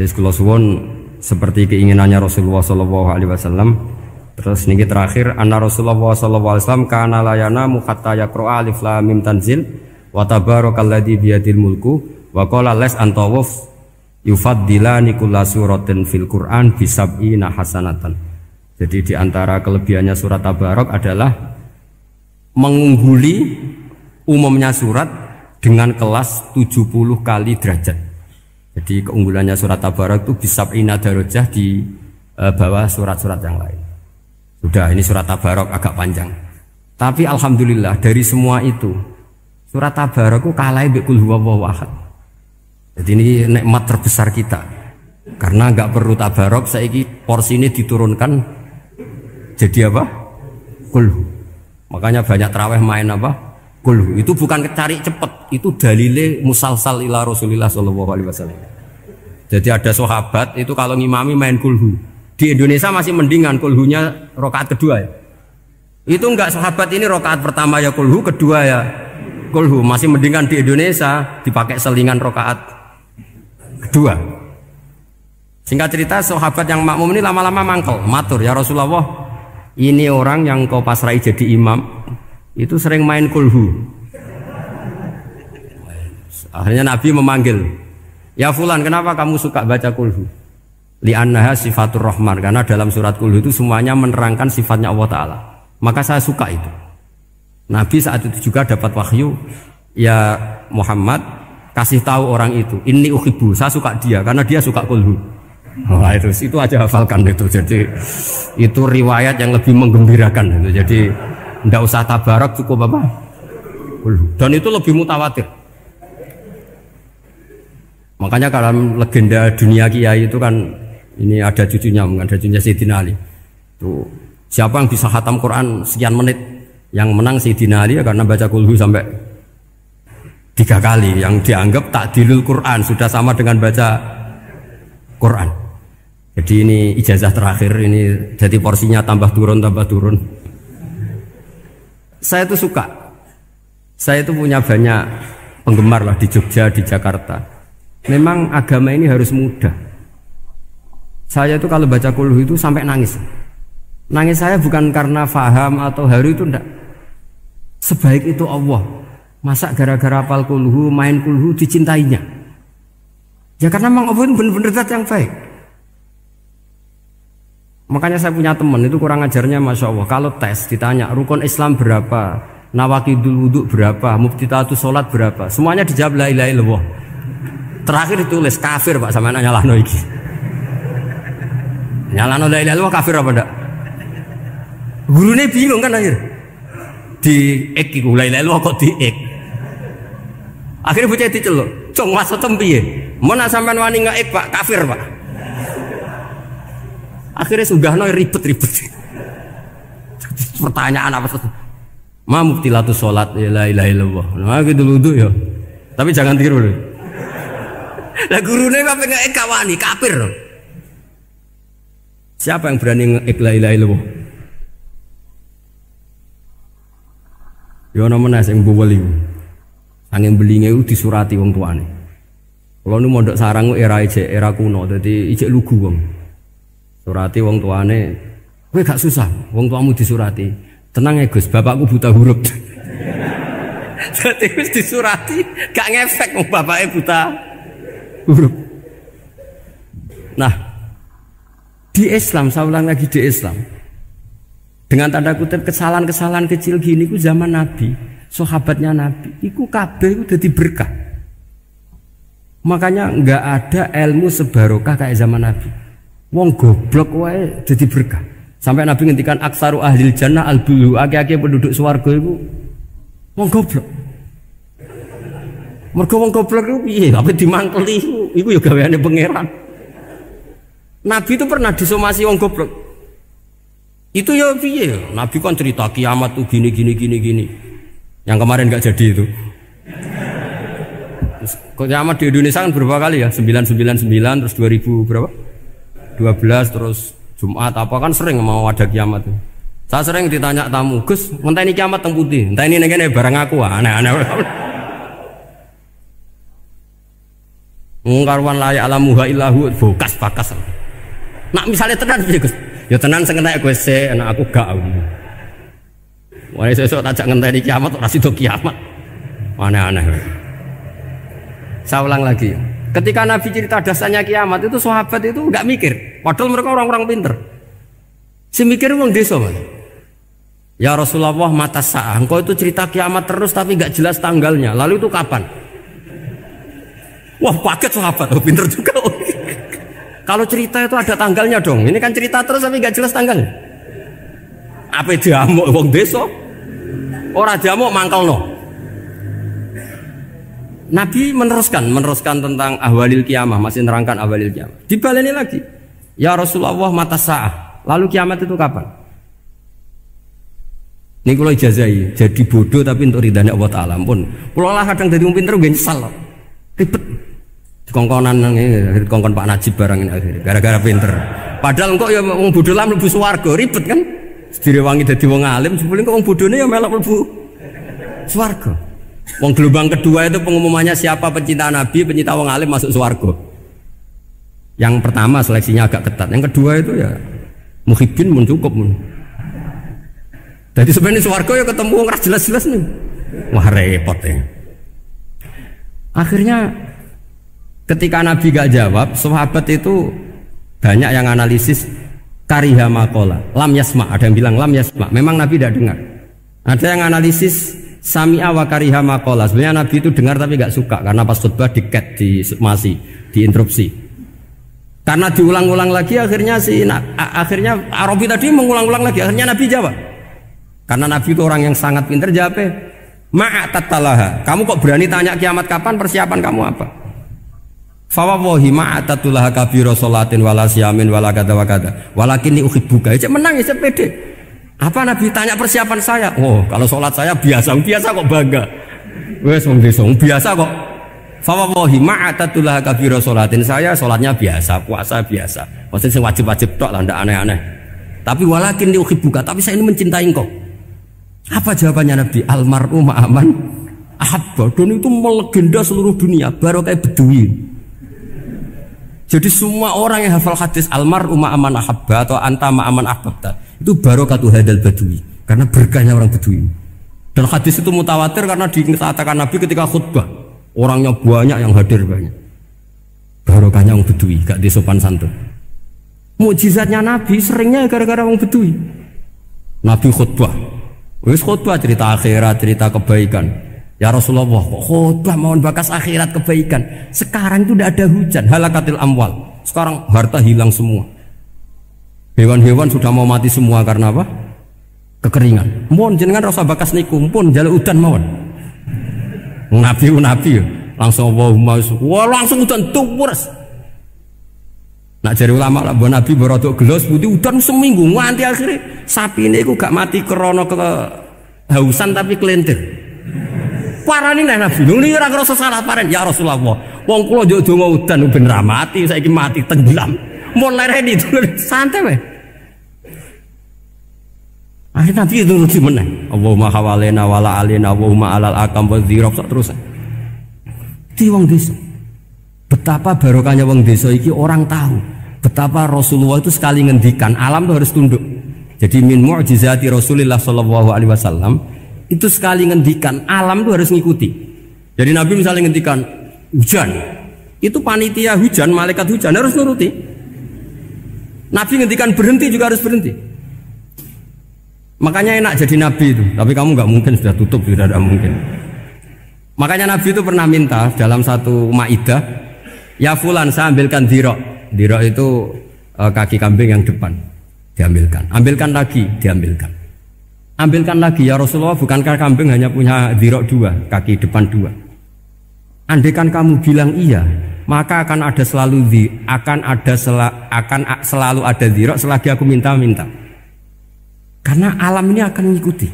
Jadi kula suwun seperti keinginannya Rasulullah sallallahu alaihi wasallam. Terus niki terakhir anna Rasulullah sallallahu alaihi wasallam kana la yanamu hatta yaqra alif lam mim tanzil wa tabarakalladzi biyadil mulku wa qala las antawuf yufaddilani kulla suratin fil Qur'an bisab'ina hasanatan. Jadi di antara kelebihannya surat Tabarak adalah mengungguli umumnya surat dengan kelas 70 kali derajat. Jadi keunggulannya surat Tabarak itu bisab'ina darajah di bawah surat-surat yang lain. Sudah, ini surat Tabarak agak panjang. Tapi alhamdulillah dari semua itu surat Tabarak itu kalah bi qul huwallahu ahad. Jadi ini nikmat terbesar kita. Karena enggak perlu Tabarak, saiki porsi ini diturunkan jadi apa? Qul. Makanya banyak tarawih main apa? Qul. Itu bukan cari cepet, itu dalile musalsal ila Rasulillah sallallahu alaihi wasallam. Jadi ada sahabat itu kalau ngimami main kulhu. Di Indonesia masih mendingan kulhunya rakaat kedua ya. Itu enggak sahabat ini rakaat pertama ya kulhu, kedua ya kulhu. Masih mendingan di Indonesia dipakai selingan rakaat kedua. Singkat cerita sahabat yang makmum ini lama-lama mangkel, matur ya Rasulullah, ini orang yang kau pasrai jadi imam itu sering main kulhu. Akhirnya Nabi memanggil, ya fulan, kenapa kamu suka baca kulhu? Li'annaha sifatur rahman, karena dalam surat kulhu itu semuanya menerangkan sifatnya Allah Ta'ala. Maka saya suka itu. Nabi saat itu juga dapat wahyu, ya Muhammad kasih tahu orang itu, inni uhibbu, saya suka dia karena dia suka kulhu. Nah, itu aja hafalkan itu. Jadi itu riwayat yang lebih menggembirakan itu. Jadi tidak usah Tabarak, cukup apa? Kulhu. Dan itu lebih mutawatir. Makanya kalau legenda dunia kiai itu kan ini ada cucunya Sayyidina Ali. Tuh, siapa yang bisa khatam Quran sekian menit? Yang menang Sayyidina Ali ya, karena baca kulhu sampai 3 kali. Yang dianggap takdilul Quran, sudah sama dengan baca Quran. Jadi ini ijazah terakhir, ini jadi porsinya tambah turun. Saya tuh suka. Saya itu punya banyak penggemar lah di Jogja, di Jakarta. Memang agama ini harus mudah. Saya itu kalau baca kulhu itu sampai nangis. Nangis saya bukan karena faham atau haru, itu enggak. Sebaik itu Allah. Masa gara-gara hafal kulhu, main kulhu dicintainya? Ya karena memang Allah itu benar-benar zat yang baik. Makanya saya punya teman itu kurang ajarnya Masya Allah. Kalau tes ditanya rukun Islam berapa, nawaqidul wudhu berapa, muftitatus sholat berapa, semuanya dijawab la ilaha illallah. Terakhir ditulis kafir Pak, sama nyalahno iki. Nyalahno la ilaha illallah kafir apa ndak? Gurunya bingung kan akhir. Di ek iku la ilaha illallah kok di ek. Akhirnya bocah diceluk, "Cung maksudem piye? Mun sampean wani ngek Pak, kafir Pak." Akhirnya sugahno ribet-ribet. Pertanyaan apa tuh? Ma mubtilatus sholat la ilaha illallah. Nah gitu wudu ya. Tapi jangan tiru lho. Lah gurune kok ngek kawani kafir. Siapa yang berani ngek la ilaha illallah? Ya ana menas sing bowel iku. Angin belinge iku disurati wong tuane. Kalau nu mondok sarang era kuno, dadi ijek lugu wong. Surati wong tuane, kowe gak susah, wong tuamu disurati. Tenang ya Gus, bapakku buta huruf. Jadi wis disurati, gak ngefek wong bapake buta huruf. Nah, di Islam, saya ulang lagi di Islam. Dengan tanda kutip kesalahan-kesalahan kecil gini ku zaman Nabi, sahabatnya Nabi, iku kabeh ku dadi berkah. Makanya enggak ada ilmu sebarokah kayak zaman Nabi. Wong goblok wae dadi berkah. Sampai Nabi ngendikan aksaru ahlil jannah al-bulu, akeh-akeh penduduk swarga iku wong goblok. Mergo wong goblok iku piye? Apa dimangkeli iku ya gaweane pangeran. Nabi itu pernah disomasi wong goblok. Itu ya piye? Nabi kan cerita kiamat tuh gini. Yang kemarin nggak jadi itu. Kiamat di Indonesia kan berapa kali ya? 999 terus 2000 berapa? 12 terus Jumat apa kan sering mau ada kiamat tuh. Saya sering ditanya tamu, Gus, entah ini kiamat teng putih, entah ini barang aku aneh-aneh. Ngkarwan layak alamuha illahu bokas bakas. Nak misalnya tenan piye Gus? Ya tenan sing entek Gus anak aku gak. Wah sesuk tak ngenteni kiamat ora sida kiamat. Aneh-aneh. Saya ulang lagi. Ketika Nabi cerita dasarnya kiamat itu sahabat itu enggak mikir. Padahal mereka orang-orang pinter. Si mikir wong desa, Mas. Ya Rasulullah mata sa'ah. Engkau itu cerita kiamat terus tapi enggak jelas tanggalnya. Lalu itu kapan? Wah kaget sahabat, oh, pinter juga. Kalau cerita itu ada tanggalnya dong. Ini kan cerita terus tapi nggak jelas tanggalnya. Apa diamuk wong desa? Ora diamuk mangkel no. Nabi meneruskan tentang ahwalil kiamah, masih nerangkan ahwalil kiamah. Dibaleni lagi. Ya Rasulullah mata sa'ah. Lalu kiamat itu kapan? Ini kalau ijazai jadi bodoh tapi untuk ridhanya Allah Ta'ala pun. Kalau lah kadang jadi pinter gue nyesal. Ribet. Kongkonan ini, kongkon Pak Najib barang ini akhirnya, gara-gara pinter. Padahal kok ya wong bodoh lah mlebu swarga, ribet kan? Direwangi dadi wong alim, sebelum kok wong bodohne ya melok mlebu swarga. Wong gelombang kedua itu pengumumannya siapa pencinta Nabi, pencinta wong alim masuk swarga. Yang pertama seleksinya agak ketat, yang kedua itu ya muhibbin mun cukup mun. Jadi sebenarnya swarga ya ketemu wong ras jelas-jelas nih. Wah repot ya. Akhirnya ketika Nabi gak jawab, sahabat itu banyak yang analisis kariha makola, lam yasma, ada yang bilang lam yasma, memang Nabi tidak dengar. Ada yang analisis sami'a wa kariha makola, sebenarnya Nabi itu dengar tapi gak suka karena pas khutbah diket, diinterupsi. Karena diulang-ulang lagi akhirnya akhirnya Arabi tadi mengulang-ulang lagi, akhirnya Nabi jawab. Karena Nabi itu orang yang sangat pintar, jawabnya ma'atatalaha, kamu kok berani tanya kiamat kapan, persiapan kamu apa? Fawawahi ma'atatullah kabiro sholatin wala siyamin wala kata wa kata walakin ni uhibbuka. Cek menang ya pede. Apa Nabi tanya persiapan saya? Oh kalau sholat saya biasa kok bangga. Wes wong desa biasa kok. Fawawahi ma'atatullah kabiro sholatin, saya sholatnya biasa, puasa biasa. Maksudnya sing wajib-wajib tok lah, ndak aneh-aneh. Tapi walakin ni uhibbuka, tapi saya ini mencintai engkau. Apa jawabannya Nabi? Almar'u ma'aman ahabba. Dan itu melegenda seluruh dunia, baru kayak Bedui. Jadi semua orang yang hafal hadis almar'u ma'aman ahabba atau anta ma'aman ahbabta itu barokatu hadal badui, karena berkahnya orang Bedui. Dan hadis itu mutawatir karena dikatakan Nabi ketika khutbah orangnya banyak yang hadir banyak. Barokahnya orang Bedui, gak disopan santun. Mukjizatnya Nabi seringnya gara-gara orang Bedui. Nabi khutbah, wis khutbah cerita akhirat, cerita kebaikan. Ya Rasulullah, khutbah mohon bakas akhirat kebaikan. Sekarang itu tidak ada hujan, halakatil amwal. Sekarang harta hilang semua. Hewan-hewan sudah mau mati semua karena apa? Kekeringan. Mohon jenengan rasa bakas niku, pun jaluk udan mawon. Nabi langsung Allahumma, wah langsung udan tuwurs. Nak jari ulama lah, Nabi berodok gelos putih udan seminggu nganti akhirnya sapi ini gak mati krono kehausan tapi kelentir. Parani nek Nabi nuli ora ngrasa salah paren. Ya Rasulullah, wong kula njuk donga udan ben ra mati, saiki mati tenggelam. Mun lereni santai wae. Akhirnya Nabi itu nuruti meneh. Allahumma hawalena wala alina Allahumma alal akam wa dzirab terus. Di wong desa. Betapa barokahnya wong desa iki orang tahu. Betapa Rasulullah itu sekali ngendikan alam itu harus tunduk. Jadi min mu'jizati Rasulullah sallallahu alaihi wasallam itu sekali ngendikan alam itu harus ngikuti. Jadi Nabi misalnya ngendikan hujan, itu panitia hujan, malaikat hujan harus nuruti. Nabi ngendikan berhenti juga harus berhenti. Makanya enak jadi Nabi itu. Tapi kamu nggak mungkin, sudah tutup, sudah tidak mungkin. Makanya Nabi itu pernah minta dalam satu maidah, ya fulan saya ambilkan dirok. Dirok itu kaki kambing yang depan, diambilkan. Ambilkan lagi, diambilkan. Ambilkan lagi ya Rasulullah, bukankah kambing hanya punya dirok dua, kaki depan dua? Andaikan kamu bilang iya, maka akan selalu ada dirok selagi aku minta-minta. Karena alam ini akan mengikuti.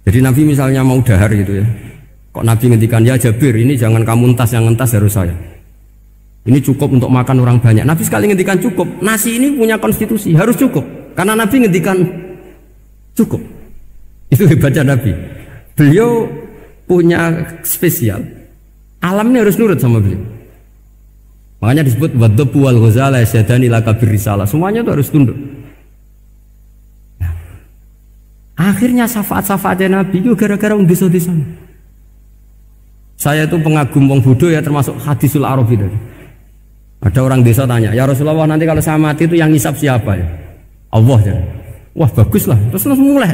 Jadi Nabi misalnya mau dahar gitu ya, kok Nabi ngendikan ya Jabir, ini jangan kamu entas, yang entas harus saya. Ini cukup untuk makan orang banyak. Nabi sekali ngendikan cukup. Nasi ini punya konstitusi, harus cukup. Karena Nabi ngendikan cukup. Itu hebatnya Nabi. Beliau punya spesial. Alam ini harus nurut sama beliau. Makanya disebut wadhabu wal ghazala yasyadani laka birrisalah. Semuanya itu harus tunduk. Nah, akhirnya syafaat-syafaatnya Nabi itu gara-gara desa-desa. Saya itu pengagum wong bodoh ya, termasuk hadisul Arabi tadi. Ada orang desa tanya, ya Rasulullah nanti kalau saya mati itu yang ngisap siapa ya? Allah ya. Wah bagus lah, terus mulai.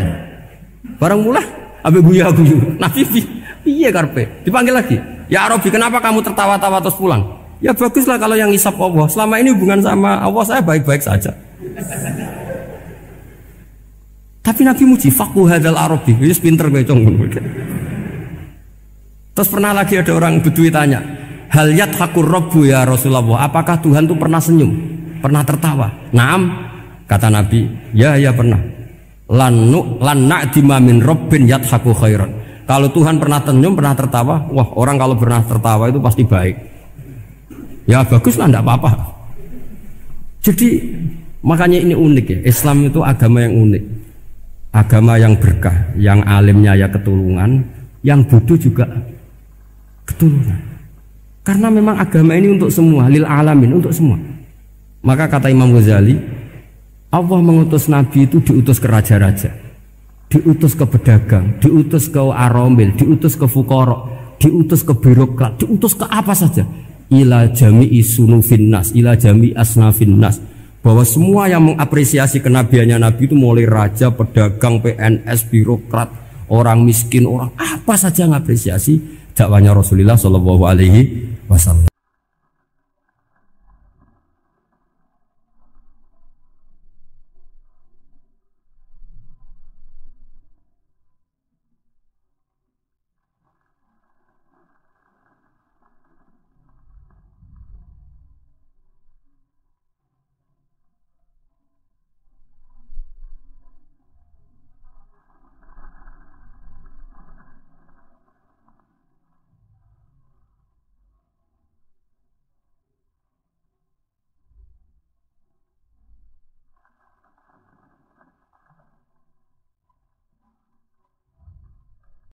Barang mulai, abe guyu-guyu. Nabi iya karpe, dipanggil lagi. Ya Arabi, kenapa kamu tertawa-tawa terus pulang? Ya baguslah kalau yang ngisap Allah. Selama ini hubungan sama Allah saya baik-baik saja. Tapi Nabi muji faqhu hadzal Arabi, wis pinter kowe cong. Terus pernah lagi ada orang Bedui tanya, hal yadhakur rabbu ya Rasulullah, apakah Tuhan itu pernah senyum, pernah tertawa? Naam, kata Nabi, ya pernah. Lan na'dima min rabbin yadhaku khairan. Kalau Tuhan pernah senyum, pernah tertawa, wah orang kalau pernah tertawa itu pasti baik. Ya baguslah, enggak apa-apa. Jadi makanya ini unik ya, Islam itu agama yang unik. Agama yang berkah, yang alimnya ya ketulungan, yang bodoh juga ketulungan. Karena memang agama ini untuk semua, lil alamin, untuk semua. Maka kata Imam Ghazali, Allah mengutus Nabi itu diutus ke raja-raja, diutus ke pedagang, diutus ke aromil, diutus ke fukara, diutus ke birokrat, diutus ke apa saja. Ila jami'i sunufin nas, ila jami'i asnafin nas. Bahwa semua yang mengapresiasi kenabiannya Nabi itu mulai raja, pedagang, PNS, birokrat, orang miskin, orang apa saja mengapresiasi dakwahnya Rasulullah Shallallahu Alaihi Wasallam.